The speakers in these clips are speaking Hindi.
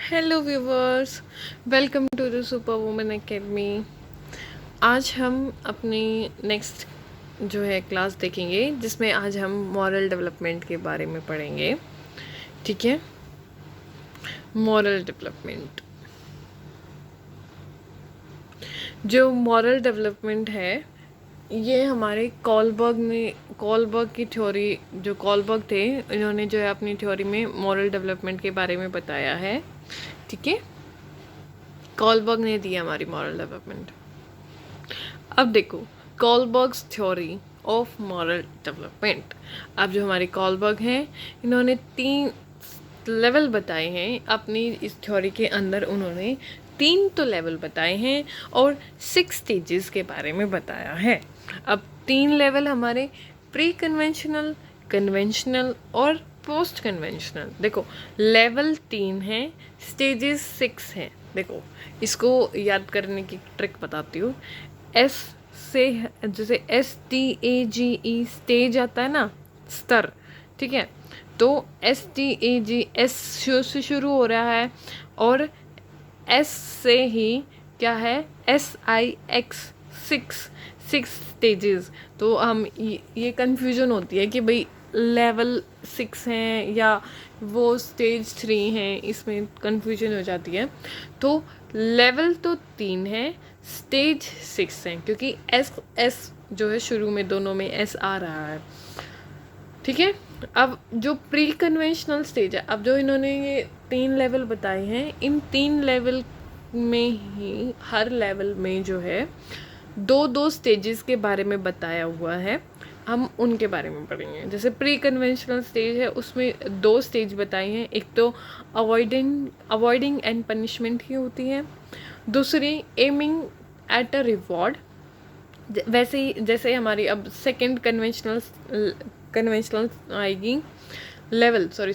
Hello viewers, welcome to the super woman academy. आज हम अपनी नेक्स्ट जो है क्लास देखेंगे, जिसमें आज हम मॉरल डेवलपमेंट के बारे में पढ़ेंगे। ठीक है, मॉरल डेवलपमेंट। जो मॉरल डेवलपमेंट है, ये हमारे कॉलबर्ग की थ्योरी, जो कॉलबर्ग थे, इन्होंने जो है अपनी थ्योरी में मॉरल डेवलपमेंट के बारे में बताया है। ठीक है, कॉलबर्ग ने दी हमारी मॉरल डेवलपमेंट। अब देखो, कॉलबर्ग्स थ्योरी ऑफ मॉरल डेवलपमेंट। अब जो हमारे कॉलबर्ग हैं, इन्होंने 3 लेवल बताए हैं अपनी इस थ्योरी के अंदर। उन्होंने 3 तो लेवल बताए हैं और 6 स्टेजेस के बारे में बताया है। अब 3 लेवल हमारे प्री कन्वेंशनल, कन्वेंशनल और पोस्ट कन्वेंशनल। देखो, लेवल 3 है, स्टेजेस 6 हैं। देखो, इसको याद करने की ट्रिक बताती हूँ। एस से, जैसे STAGE स्टेज आता है ना, स्तर। ठीक है, तो STAG एस से शुरू हो रहा है और एस से ही क्या है, SIX 6 स्टेजेस। तो हम ये कन्फ्यूजन होती है कि भाई लेवल 6 हैं या वो स्टेज 3 हैं, इसमें कन्फ्यूजन हो जाती है। तो लेवल तो 3 है, स्टेज 6 हैं, क्योंकि एस जो है शुरू में दोनों में एस आ रहा है। ठीक है, अब जो प्री कन्वेंशनल स्टेज है, अब जो इन्होंने ये 3 लेवल बताए हैं, इन 3 लेवल में ही हर लेवल में जो है 2 स्टेजेस के बारे में बताया हुआ है। हम उनके बारे में पढ़ेंगे। जैसे प्री कन्वेंशनल स्टेज है, उसमें 2 स्टेज बताई हैं। एक तो अवॉइडिंग एंड पनिशमेंट ही होती है, दूसरी एमिंग एट अ रिवॉर्ड। वैसे ही जैसे हमारी अब सेकंड कन्वेंशनल आएगी लेवल, सॉरी,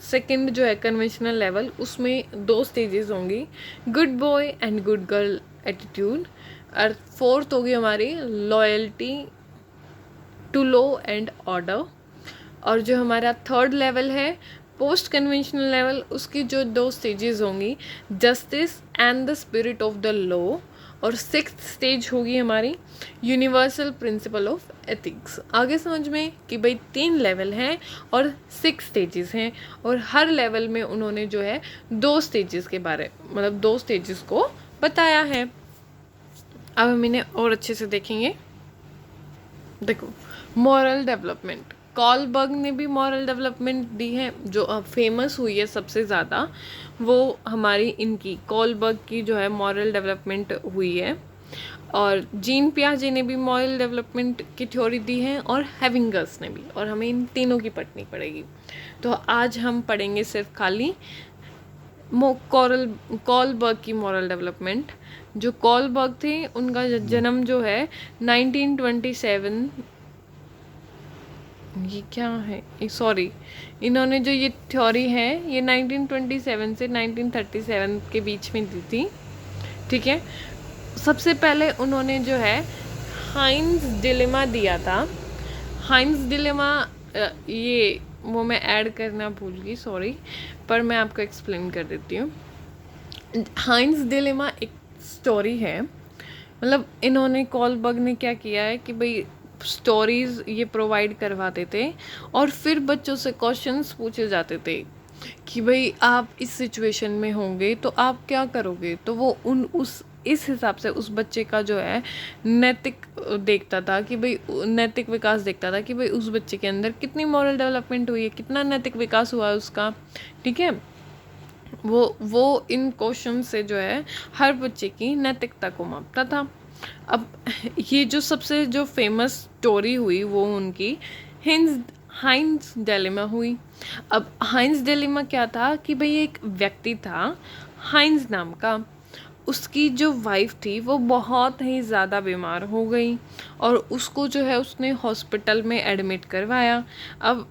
सेकंड जो है कन्वेंशनल लेवल, उसमें 2 स्टेजेस होंगी, good boy and good girl attitude. और फोर्थ होगी हमारी loyalty to law and order. और जो हमारा थर्ड लेवल है, पोस्ट कन्वेंशनल लेवल, उसकी जो 2 स्टेजेस होंगी, justice and the spirit of the law. और 6th स्टेज होगी हमारी यूनिवर्सल प्रिंसिपल ऑफ एथिक्स। आगे समझ में कि भाई 3 लेवल हैं और 6 स्टेजेस हैं, और हर लेवल में उन्होंने जो है 2 स्टेजेस के बारे, मतलब 2 स्टेजेस को बताया है। अब हम इन्हें और अच्छे से देखेंगे। देखो, मॉरल डेवलपमेंट, कॉलबर्ग ने भी मॉरल डेवलपमेंट दी है। जो अब फेमस हुई है सबसे ज़्यादा, वो हमारी इनकी कॉलबर्ग की जो है मॉरल डेवलपमेंट हुई है। और जीन पियाजे ने भी मॉरल डेवलपमेंट की थ्योरी दी है, और हैविंगर्स ने भी। और हमें इन तीनों की पढ़नी पड़ेगी। तो आज हम पढ़ेंगे सिर्फ खाली कॉलबर्ग की मॉरल डेवलपमेंट। जो कॉलबर्ग थे, उनका जन्म जो है 1927, ये क्या है, सॉरी, इन्होंने जो ये थ्योरी है, ये 1927 से 1937 के बीच में दी थी। ठीक है, सबसे पहले उन्होंने जो है हाइंस डिलेमा दिया था। हाइंस डिलेमा, ये वो मैं ऐड करना भूल गई, सॉरी, पर मैं आपको एक्सप्लेन कर देती हूँ। हाइंस डिलेमा एक स्टोरी है। मतलब इन्होंने, कॉलबर्ग ने क्या किया है कि भाई स्टोरीज ये प्रोवाइड करवाते थे, और फिर बच्चों से क्वेश्चंस पूछे जाते थे कि भाई आप इस सिचुएशन में होंगे तो आप क्या करोगे। तो वो इस हिसाब से उस बच्चे का जो है नैतिक देखता था कि भाई नैतिक विकास देखता था कि भाई उस बच्चे के अंदर कितनी मॉरल डेवलपमेंट हुई है, कितना नैतिक विकास हुआ है उसका। ठीक है, वो इन क्वेश्चन से जो है हर बच्चे की नैतिकता को मापता था। अब ये जो सबसे जो फेमस स्टोरी हुई, वो उनकी हाइंस डिलेमा हुई। अब हाइंस डिलेमा क्या था कि भाई एक व्यक्ति था हाइंस नाम का, उसकी जो वाइफ थी वो बहुत ही ज़्यादा बीमार हो गई, और उसको जो है उसने हॉस्पिटल में एडमिट करवाया। अब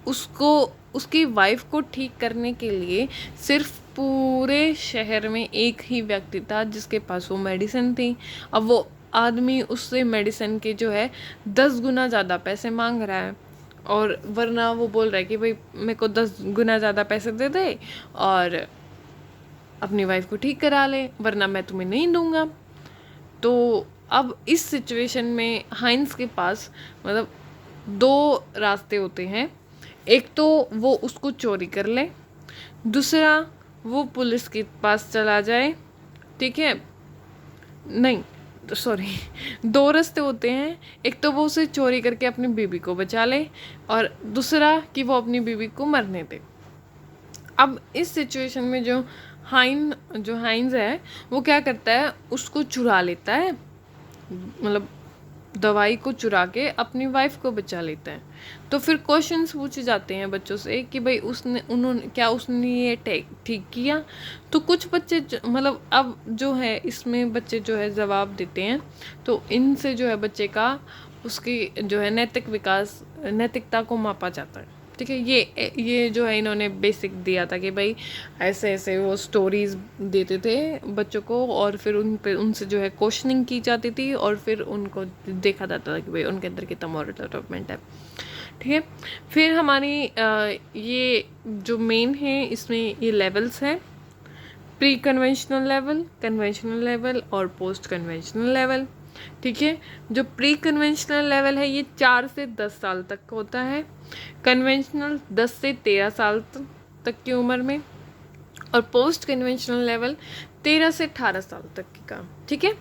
उसको, उसकी वाइफ को ठीक करने के लिए सिर्फ पूरे शहर में एक ही व्यक्ति था जिसके पास वो मेडिसिन थी। अब वो आदमी उससे मेडिसिन के जो है 10 गुना ज़्यादा पैसे मांग रहा है, और वरना वो बोल रहा है कि भाई मेरे को 10 गुना ज़्यादा पैसे दे दे और अपनी वाइफ को ठीक करा ले, वरना मैं तुम्हें नहीं दूंगा। तो अब इस सिचुएशन में हाइंस के पास मतलब दो रास्ते होते हैं। एक तो वो उसको चोरी कर ले, दूसरा वो पुलिस के पास चला जाए, ठीक है। नहीं, सॉरी, दो रास्ते होते हैं। एक तो वो उसे चोरी करके अपनी बीवी को बचा ले, और दूसरा कि वो अपनी बीवी को मरने दे। अब इस सिचुएशन में जो हाइंस है वो क्या करता है, उसको चुरा लेता है, मतलब दवाई को चुरा के अपनी वाइफ को बचा लेता है। तो फिर क्वेश्चंस पूछे जाते हैं बच्चों से कि भाई उसने ये ठीक किया। तो कुछ बच्चे मतलब अब जो है इसमें बच्चे जो है जवाब देते हैं, तो इनसे जो है बच्चे का उसकी जो है नैतिकता को मापा जाता है, ठीक है। ये जो है इन्होंने बेसिक दिया था कि भाई ऐसे ऐसे वो स्टोरीज देते थे बच्चों को, और फिर उनसे जो है क्वेश्चनिंग की जाती थी, और फिर उनको देखा जाता था कि भाई उनके अंदर कितना मॉरल डेवलपमेंट है, ठीक है। फिर हमारी ये जो मेन है इसमें ये लेवल्स हैं, pre conventional level, conventional level और पोस्ट कन्वेंशनल लेवल, ठीक है। जो प्री कन्वेंशनल लेवल है ये 4 से 10 साल तक होता है, कन्वेंशनल 10 से 13 साल तक की उम्र में, और पोस्ट कन्वेंशनल लेवल 13 से 18 साल तक का, ठीक है।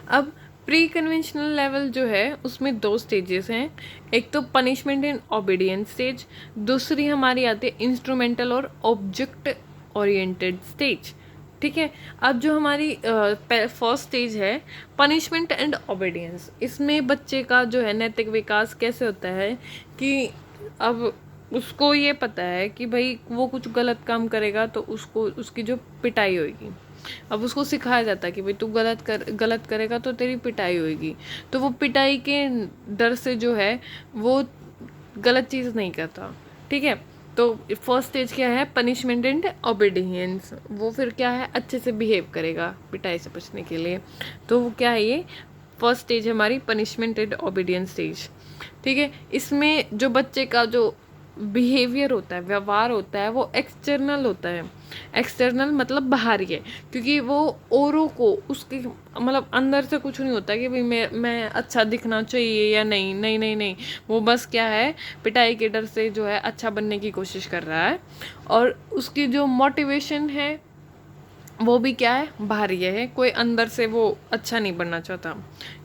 अब प्री कन्वेंशनल लेवल जो है उसमें 2 स्टेजेस हैं, एक तो पनिशमेंट एंड ओबीडियंस स्टेज, दूसरी हमारी आती है इंस्ट्रूमेंटल और ऑब्जेक्ट ओरिएंटेड स्टेज, ठीक है। अब जो हमारी फर्स्ट स्टेज है पनिशमेंट एंड ओबीडियंस, इसमें बच्चे का जो है नैतिक विकास कैसे होता है कि अब उसको ये पता है कि भाई वो कुछ गलत काम करेगा तो उसको उसकी जो पिटाई होगी। अब उसको सिखाया जाता है कि भाई तू गलत करेगा तो तेरी पिटाई होगी, तो वो पिटाई के डर से जो है वो गलत चीज़ नहीं करता, ठीक है। तो फर्स्ट स्टेज क्या है, पनिशमेंट एंड ओबीडियंस, वो फिर क्या है अच्छे से बिहेव करेगा पिटाई से बचने के लिए। तो वो क्या है, ये फर्स्ट स्टेज है हमारी पनिशमेंट एंड ओबीडियंस स्टेज, ठीक है। इसमें जो बच्चे का जो बिहेवियर होता है, व्यवहार होता है, वो एक्सटर्नल होता है। एक्सटर्नल मतलब बाहरी है, क्योंकि वो औरों को उसके मतलब अंदर से कुछ नहीं होता कि भाई मैं अच्छा दिखना चाहिए या नहीं नहीं नहीं नहीं, वो बस क्या है पिटाई के डर से जो है अच्छा बनने की कोशिश कर रहा है, और उसकी जो मोटिवेशन है वो भी क्या है बाहरी है, कोई अंदर से वो अच्छा नहीं बनना चाहता,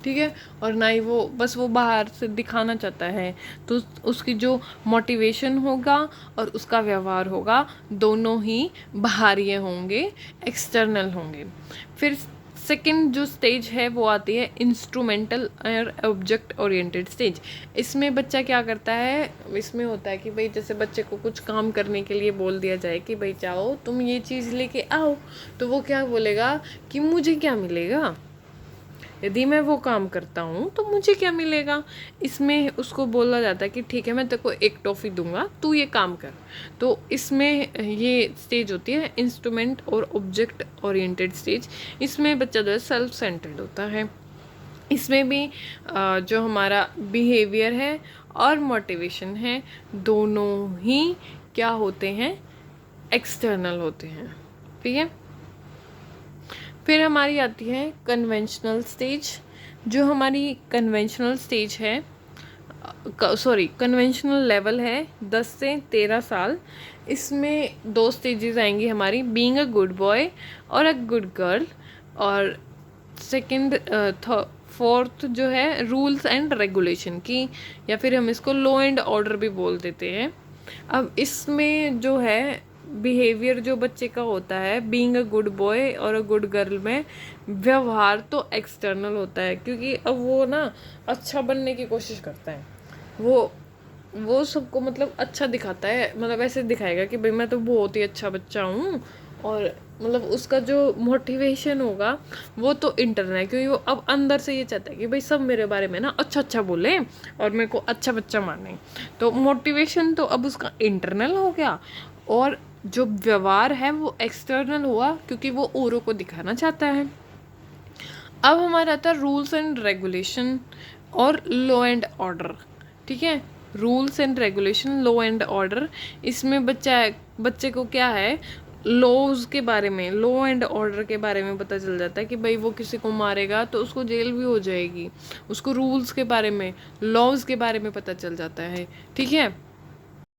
ठीक है। और ना ही वो बस वो बाहर से दिखाना चाहता है। तो उसकी जो मोटिवेशन होगा और उसका व्यवहार होगा दोनों ही बाहरी होंगे, एक्सटर्नल होंगे। फिर सेकंड जो स्टेज है वो आती है इंस्ट्रूमेंटल और ऑब्जेक्ट ओरिएंटेड स्टेज। इसमें बच्चा क्या करता है, इसमें होता है कि भाई जैसे बच्चे को कुछ काम करने के लिए बोल दिया जाए कि भाई जाओ तुम ये चीज़ लेके आओ, तो वो क्या बोलेगा कि मुझे क्या मिलेगा, यदि मैं वो काम करता हूँ तो मुझे क्या मिलेगा। इसमें उसको बोला जाता है कि ठीक है मैं तेरे को एक टॉफ़ी दूंगा, तू ये काम कर। तो इसमें ये स्टेज होती है इंस्ट्रूमेंट और ऑब्जेक्ट ओरिएंटेड स्टेज। इसमें बच्चा जो है सेल्फ सेंटर्ड होता है। इसमें भी जो हमारा बिहेवियर है और मोटिवेशन है दोनों ही क्या होते हैं, एक्सटर्नल होते हैं, ठीक है। फिर हमारी आती है कन्वेंशनल स्टेज। जो हमारी कन्वेंशनल स्टेज है कन्वेंशनल लेवल है 10 से 13 साल। इसमें 2 स्टेजेस आएंगी हमारी, बीइंग अ गुड बॉय और अ गुड गर्ल, और सेकंड फोर्थ जो है रूल्स एंड रेगुलेशन की, या फिर हम इसको लॉ एंड ऑर्डर भी बोल देते हैं। अब इसमें जो है बिहेवियर जो बच्चे का होता है बीइंग अ गुड बॉय और अ गुड गर्ल में व्यवहार तो एक्सटर्नल होता है, क्योंकि अब वो ना अच्छा बनने की कोशिश करता है। वो सबको मतलब अच्छा दिखाता है, मतलब ऐसे दिखाएगा कि भाई मैं तो बहुत ही अच्छा बच्चा हूँ, और मतलब उसका जो मोटिवेशन होगा वो तो इंटरनल है, क्योंकि वो अब अंदर से ये चाहता है कि भाई सब मेरे बारे में ना अच्छा अच्छा बोले और मेरे को अच्छा बच्चा माने। तो मोटिवेशन तो अब उसका इंटरनल हो गया, और जो व्यवहार है वो एक्सटर्नल हुआ, क्योंकि वो औरों को दिखाना चाहता है। अब हमारा आता है रूल्स एंड रेगुलेशन और लॉ एंड ऑर्डर, ठीक है। Rules and regulation, law and order, इसमें बच्चे को क्या है, लॉज के बारे में, लॉ एंड ऑर्डर के बारे में पता चल जाता है कि भाई वो किसी को मारेगा तो उसको जेल भी हो जाएगी, उसको रूल्स के बारे में, लॉज के बारे में पता चल जाता है, ठीक है।